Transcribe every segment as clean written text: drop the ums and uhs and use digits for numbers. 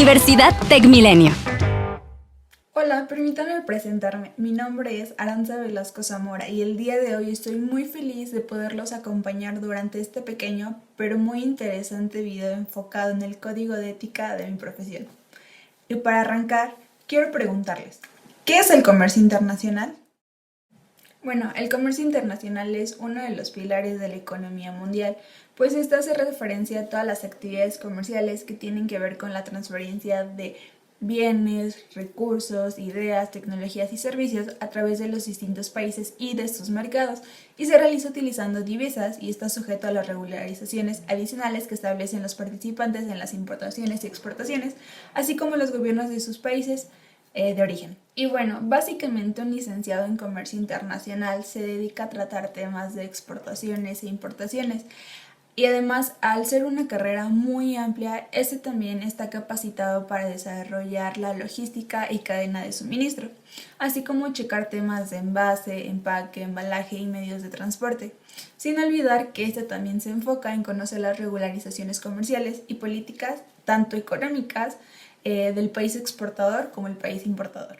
Universidad TecMilenio. Hola, permítanme presentarme. Mi nombre es Aranza Velasco Zamora y el día de hoy estoy muy feliz de poderlos acompañar durante este pequeño pero muy interesante video enfocado en el código de ética de mi profesión. Y para arrancar, quiero preguntarles, ¿qué es el comercio internacional? Bueno, el comercio internacional es uno de los pilares de la economía mundial, pues esta hace referencia a todas las actividades comerciales que tienen que ver con la transferencia de bienes, recursos, ideas, tecnologías y servicios a través de los distintos países y de sus mercados, y se realiza utilizando divisas y está sujeto a las regularizaciones adicionales que establecen los participantes en las importaciones y exportaciones, así como los gobiernos de sus países de origen. Y bueno, básicamente un licenciado en comercio internacional se dedica a tratar temas de exportaciones e importaciones. Y además, al ser una carrera muy amplia, este también está capacitado para desarrollar la logística y cadena de suministro, así como checar temas de envase, empaque, embalaje y medios de transporte. Sin olvidar que este también se enfoca en conocer las regularizaciones comerciales y políticas, tanto económicas, del país exportador como el país importador.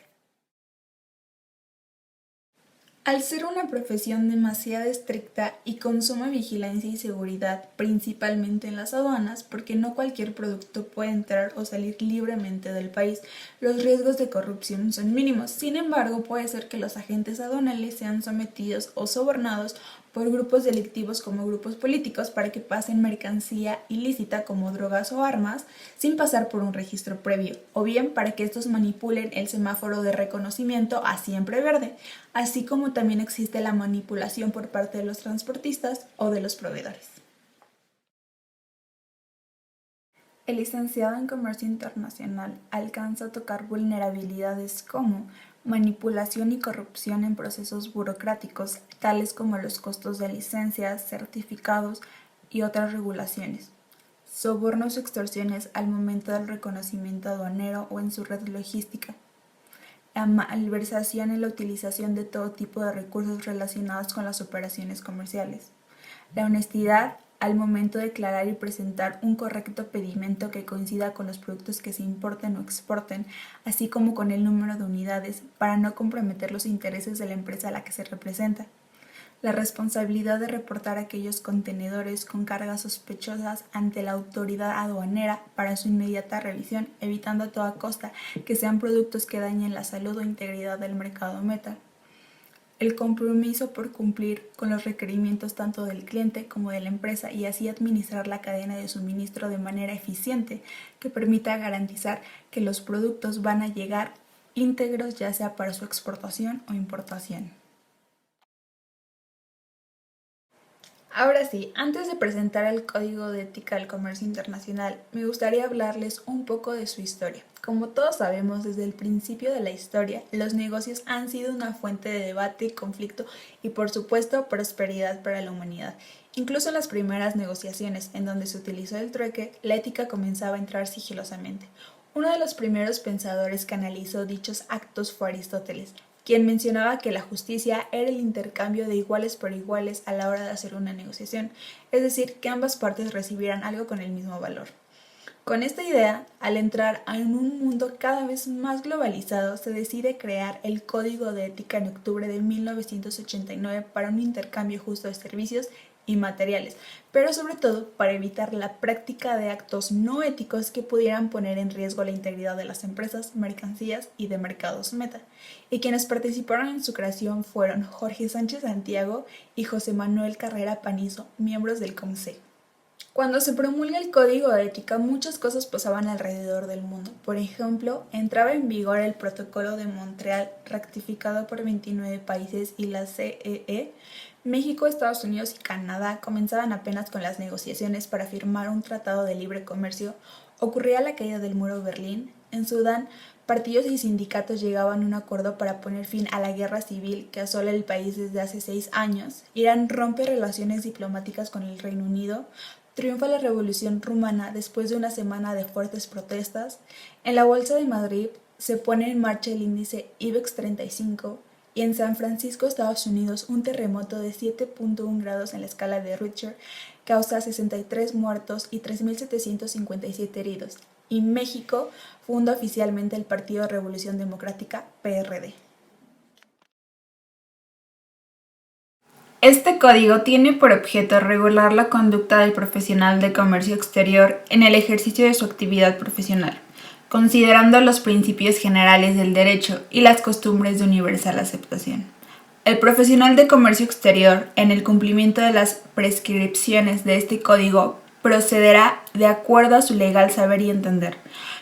Al ser una profesión demasiado estricta y con suma vigilancia y seguridad, principalmente en las aduanas, porque no cualquier producto puede entrar o salir libremente del país, los riesgos de corrupción son mínimos. Sin embargo, puede ser que los agentes aduanales sean sometidos o sobornados por grupos delictivos como grupos políticos para que pasen mercancía ilícita como drogas o armas sin pasar por un registro previo, o bien para que estos manipulen el semáforo de reconocimiento a siempre verde, así como también existe la manipulación por parte de los transportistas o de los proveedores. El licenciado en Comercio Internacional alcanza a tocar vulnerabilidades como manipulación y corrupción en procesos burocráticos, tales como los costos de licencias, certificados y otras regulaciones, sobornos o extorsiones al momento del reconocimiento aduanero o en su red logística, la malversación en la utilización de todo tipo de recursos relacionados con las operaciones comerciales, la honestidad al momento de declarar y presentar un correcto pedimento que coincida con los productos que se importen o exporten, así como con el número de unidades para no comprometer los intereses de la empresa a la que se representa. La responsabilidad de reportar aquellos contenedores con cargas sospechosas ante la autoridad aduanera para su inmediata revisión, evitando a toda costa que sean productos que dañen la salud o integridad del mercado meta. El compromiso por cumplir con los requerimientos tanto del cliente como de la empresa y así administrar la cadena de suministro de manera eficiente que permita garantizar que los productos van a llegar íntegros ya sea para su exportación o importación. Ahora sí, antes de presentar el Código de Ética del Comercio Internacional, me gustaría hablarles un poco de su historia. Como todos sabemos, desde el principio de la historia, los negocios han sido una fuente de debate, conflicto y, por supuesto, prosperidad para la humanidad. Incluso en las primeras negociaciones, en donde se utilizó el trueque, la ética comenzaba a entrar sigilosamente. Uno de los primeros pensadores que analizó dichos actos fue Aristóteles, quien mencionaba que la justicia era el intercambio de iguales por iguales a la hora de hacer una negociación, es decir, que ambas partes recibieran algo con el mismo valor. Con esta idea, al entrar en un mundo cada vez más globalizado, se decide crear el Código de Ética en octubre de 1989 para un intercambio justo de servicios y materiales, pero sobre todo para evitar la práctica de actos no éticos que pudieran poner en riesgo la integridad de las empresas, mercancías y de mercados meta. Y quienes participaron en su creación fueron Jorge Sánchez Santiago y José Manuel Carrera Panizo, miembros del Consejo. Cuando se promulga el Código de Ética, muchas cosas pasaban alrededor del mundo. Por ejemplo, entraba en vigor el Protocolo de Montreal, ratificado por 29 países, y la CEE. México, Estados Unidos y Canadá comenzaban apenas con las negociaciones para firmar un tratado de libre comercio. Ocurría la caída del muro de Berlín. En Sudán, partidos y sindicatos llegaban a un acuerdo para poner fin a la guerra civil que asola el país desde hace 6 años. Irán rompe relaciones diplomáticas con el Reino Unido. Triunfa la Revolución Rumana después de una semana de fuertes protestas. En la Bolsa de Madrid se pone en marcha el índice IBEX 35 y en San Francisco, Estados Unidos, un terremoto de 7.1 grados en la escala de Richter causa 63 muertos y 3.757 heridos. y México funda oficialmente el Partido Revolución Democrática, PRD. Este código tiene por objeto regular la conducta del profesional de comercio exterior en el ejercicio de su actividad profesional, considerando los principios generales del derecho y las costumbres de universal aceptación. El profesional de comercio exterior, en el cumplimiento de las prescripciones de este código, procederá de acuerdo a su legal saber y entender,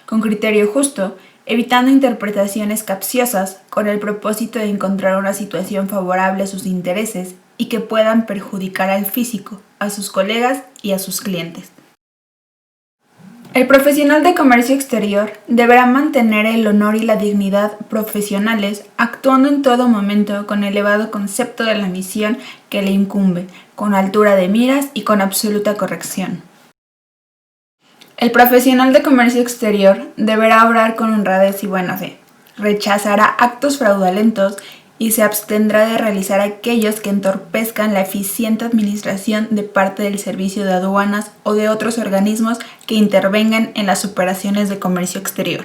con criterio justo, evitando interpretaciones capciosas con el propósito de encontrar una situación favorable a sus intereses y que puedan perjudicar al físico, a sus colegas y a sus clientes. El profesional de comercio exterior deberá mantener el honor y la dignidad profesionales, actuando en todo momento con elevado concepto de la misión que le incumbe, con altura de miras y con absoluta corrección. El profesional de comercio exterior deberá obrar con honradez y buena fe, rechazará actos fraudulentos y se abstendrá de realizar aquellos que entorpezcan la eficiente administración de parte del servicio de aduanas o de otros organismos que intervengan en las operaciones de comercio exterior.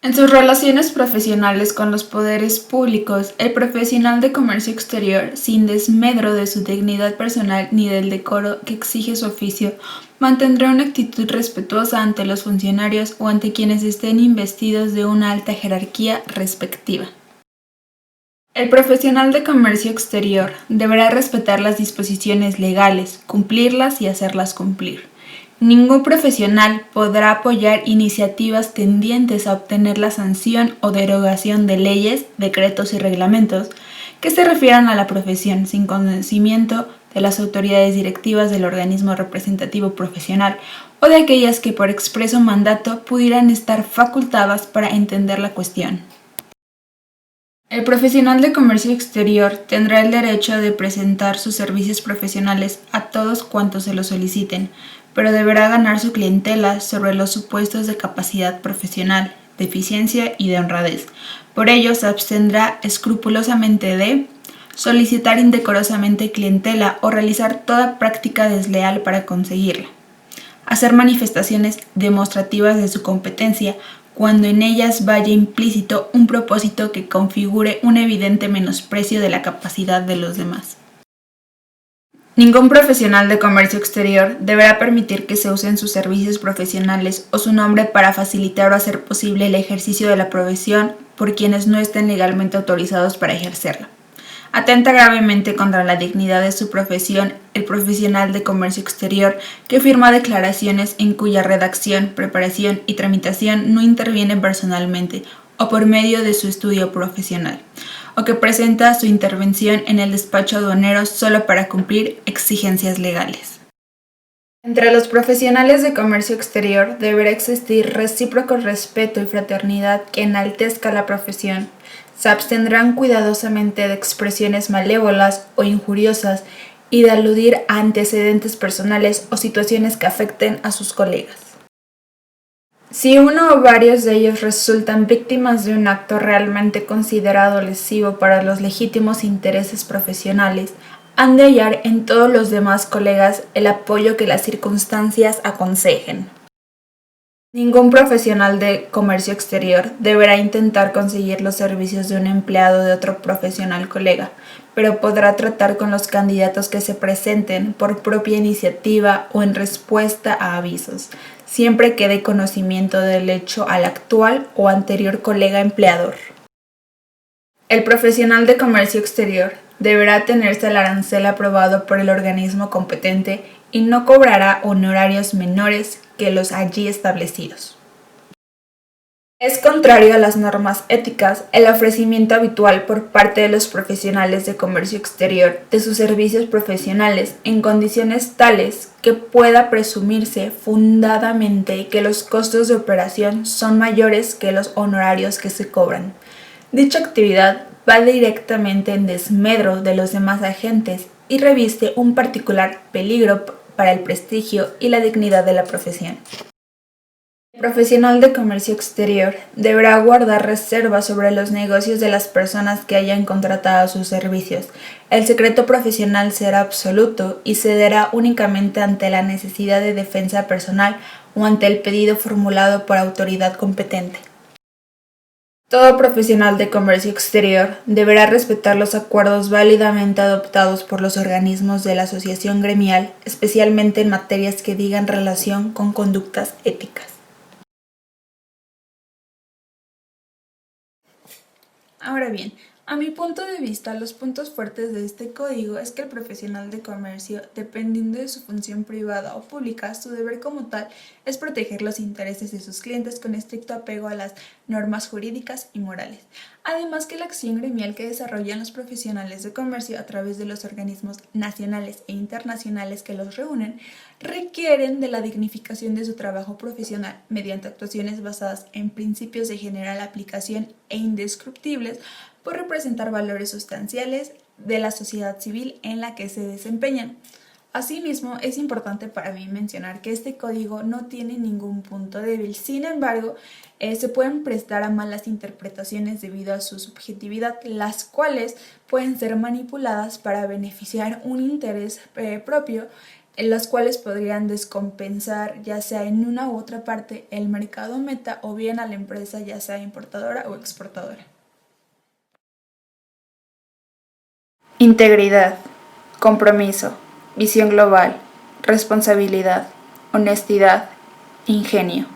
En sus relaciones profesionales con los poderes públicos, el profesional de comercio exterior, sin desmedro de su dignidad personal ni del decoro que exige su oficio, mantendrá una actitud respetuosa ante los funcionarios o ante quienes estén investidos de una alta jerarquía respectiva. El profesional de comercio exterior deberá respetar las disposiciones legales, cumplirlas y hacerlas cumplir. Ningún profesional podrá apoyar iniciativas tendientes a obtener la sanción o derogación de leyes, decretos y reglamentos que se refieran a la profesión sin conocimiento de las autoridades directivas del organismo representativo profesional o de aquellas que por expreso mandato pudieran estar facultadas para entender la cuestión. El profesional de comercio exterior tendrá el derecho de presentar sus servicios profesionales a todos cuantos se lo soliciten, pero deberá ganar su clientela sobre los supuestos de capacidad profesional, de eficiencia y de honradez. Por ello, se abstendrá escrupulosamente de solicitar indecorosamente clientela o realizar toda práctica desleal para conseguirla, hacer manifestaciones demostrativas de su competencia cuando en ellas vaya implícito un propósito que configure un evidente menosprecio de la capacidad de los demás. Ningún profesional de comercio exterior deberá permitir que se usen sus servicios profesionales o su nombre para facilitar o hacer posible el ejercicio de la profesión por quienes no estén legalmente autorizados para ejercerla. Atenta gravemente contra la dignidad de su profesión el profesional de comercio exterior que firma declaraciones en cuya redacción, preparación y tramitación no interviene personalmente o por medio de su estudio profesional, o que presenta su intervención en el despacho aduanero solo para cumplir exigencias legales. Entre los profesionales de comercio exterior deberá existir recíproco respeto y fraternidad que enaltezca la profesión. Se abstendrán cuidadosamente de expresiones malévolas o injuriosas y de aludir a antecedentes personales o situaciones que afecten a sus colegas. Si uno o varios de ellos resultan víctimas de un acto realmente considerado lesivo para los legítimos intereses profesionales, han de hallar en todos los demás colegas el apoyo que las circunstancias aconsejen. Ningún profesional de comercio exterior deberá intentar conseguir los servicios de un empleado de otro profesional colega, pero podrá tratar con los candidatos que se presenten por propia iniciativa o en respuesta a avisos, siempre que dé conocimiento del hecho al actual o anterior colega empleador. El profesional de comercio exterior deberá tenerse el arancel aprobado por el organismo competente y no cobrará honorarios menores que los allí establecidos. Es contrario a las normas éticas el ofrecimiento habitual por parte de los profesionales de comercio exterior de sus servicios profesionales en condiciones tales que pueda presumirse fundadamente que los costos de operación son mayores que los honorarios que se cobran. Dicha actividad va directamente en desmedro de los demás agentes y reviste un particular peligro para el prestigio y la dignidad de la profesión. El profesional de comercio exterior deberá guardar reserva sobre los negocios de las personas que hayan contratado sus servicios. El secreto profesional será absoluto y cederá únicamente ante la necesidad de defensa personal o ante el pedido formulado por autoridad competente. Todo profesional de comercio exterior deberá respetar los acuerdos válidamente adoptados por los organismos de la asociación gremial, especialmente en materias que digan relación con conductas éticas. Ahora bien, a mi punto de vista, los puntos fuertes de este código es que el profesional de comercio, dependiendo de su función privada o pública, su deber como tal es proteger los intereses de sus clientes con estricto apego a las normas jurídicas y morales. Además que la acción gremial que desarrollan los profesionales de comercio a través de los organismos nacionales e internacionales que los reúnen requieren de la dignificación de su trabajo profesional mediante actuaciones basadas en principios de general aplicación e indescriptibles por representar valores sustanciales de la sociedad civil en la que se desempeñan. Asimismo, es importante para mí mencionar que este código no tiene ningún punto débil. Sin embargo, se pueden prestar a malas interpretaciones debido a su subjetividad, las cuales pueden ser manipuladas para beneficiar un interés propio, en las cuales podrían descompensar ya sea en una u otra parte el mercado meta o bien a la empresa ya sea importadora o exportadora. Integridad, compromiso, visión global, responsabilidad, honestidad, ingenio.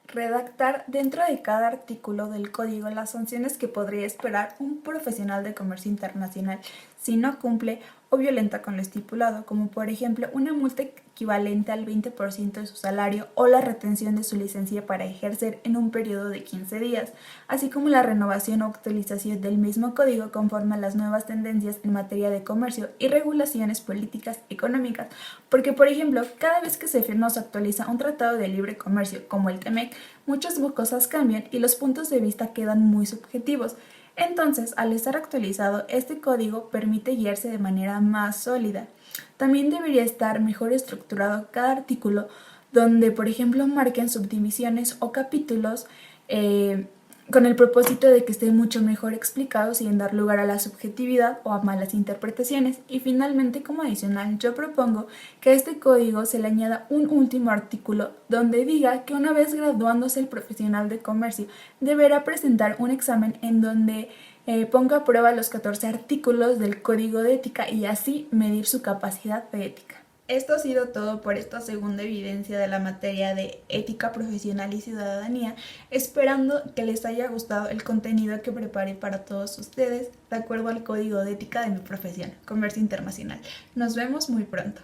Redactar dentro de cada artículo del código las sanciones que podría esperar un profesional de comercio internacional si no cumple o violenta con lo estipulado, como por ejemplo una multa equivalente al 20% de su salario o la retención de su licencia para ejercer en un periodo de 15 días, así como la renovación o actualización del mismo código conforme a las nuevas tendencias en materia de comercio y regulaciones políticas económicas, porque por ejemplo, cada vez que se firma o se actualiza un tratado de libre comercio como el TEMEC, muchas cosas cambian y los puntos de vista quedan muy subjetivos. Entonces, al estar actualizado, este código permite guiarse de manera más sólida. También debería estar mejor estructurado cada artículo donde, por ejemplo, marquen subdivisiones o capítulos con el propósito de que esté mucho mejor explicado sin dar lugar a la subjetividad o a malas interpretaciones. Y finalmente, como adicional, yo propongo que a este código se le añada un último artículo donde diga que una vez graduándose el profesional de comercio deberá presentar un examen en donde ponga a prueba los 14 artículos del código de ética y así medir su capacidad de ética. Esto ha sido todo por esta segunda evidencia de la materia de ética profesional y ciudadanía, esperando que les haya gustado el contenido que preparé para todos ustedes de acuerdo al código de ética de mi profesión, comercio internacional. Nos vemos muy pronto.